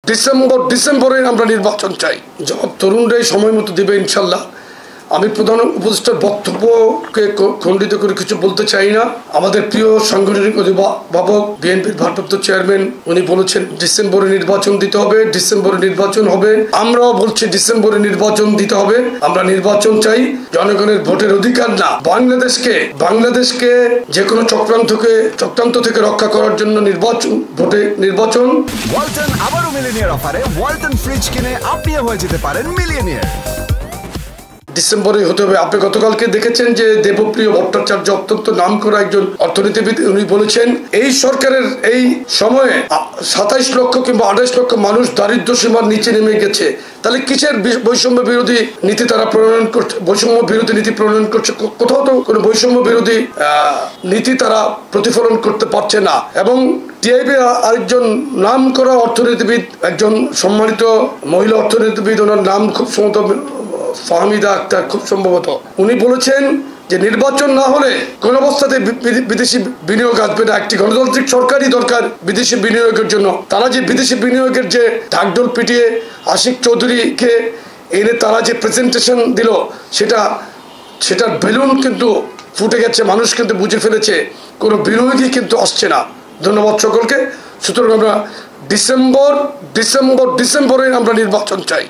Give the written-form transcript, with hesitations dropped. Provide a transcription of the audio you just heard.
ডিসেম্বরে আমরা নির্বাচন চাই। জবাব তরুণরাই সময় মতো দেবে ইনশাল্লাহ। আমি প্রধান উপদেষ্টার বক্তব্যকে খণ্ডিত করে কিছু বলতে চাই না। আমাদের প্রিয় সাংগঠনিক অভিভাবক বিএনপির ভারপ্রাপ্ত চেয়ারম্যান উনি বলেছেন ডিসেম্বরে নির্বাচন দিতে হবে, ডিসেম্বরে নির্বাচন হবে। আমরাও বলছি ডিসেম্বরে নির্বাচন দিতে হবে। আমরা নির্বাচন চাই, জনগণের ভোটের অধিকার না। বাংলাদেশকে যে কোনো চক্রান্ত থেকে রক্ষা করার জন্য নির্বাচন। ওয়ালটন আবারও মিলিয়নিয়ার অফারে ওয়ালটন ফ্রিজ কিনে আপনিও হয়ে যেতে পারেন মিলিয়নিয়ার। ডিসেম্বরে হতে হবে। আপনি গতকালকে দেখেছেন যে দেবপ্রিয় ভট্টাচার্য অত্যন্ত নামকরা একজন অর্থনীতিবিদ, উনি বলেছেন এই সরকারের এই সময়ে 27 লক্ষ কিংবা 28 লক্ষ মানুষ দারিদ্র সীমার নিচে নেমে গেছে। তাহলে কিসের বৈষম্য বিরোধী নীতি তারা প্রণয়ন করছে? বৈষম্য বিরোধী নীতি প্রণয়ন করছে, কোথাও তো কোনো বৈষম্য বিরোধী নীতি তারা প্রতিফলন করতে পারছে না। এবং টিআইবি আরেকজন নামকরা অর্থনীতিবিদ, একজন সম্মানিত মহিলা অর্থনীতিবিদ, ওনার নাম খুব সম্ভবত ফাহমিদা আক্তার, খুব সম্ভবত, উনি বলেছেন যে নির্বাচন না হলে কোন অবস্থাতে বিদেশি বিনিয়োগ আসবে না। একটি গণতান্ত্রিক সরকারই দরকার বিদেশি বিনিয়োগের জন্য। তারা যে বিদেশি বিনিয়োগের যে ঢাকঢোল পিটিয়ে আশিক চৌধুরীকে এনে তারা যে প্রেজেন্টেশন দিল, সেটার বেলুন কিন্তু ফুটে গেছে। মানুষ কিন্তু বুঝে ফেলেছে কোনো বিনিয়োগই কিন্তু আসছে না। ধন্যবাদ সকলকে। সুতরাং আমরা ডিসেম্বরে আমরা নির্বাচন চাই।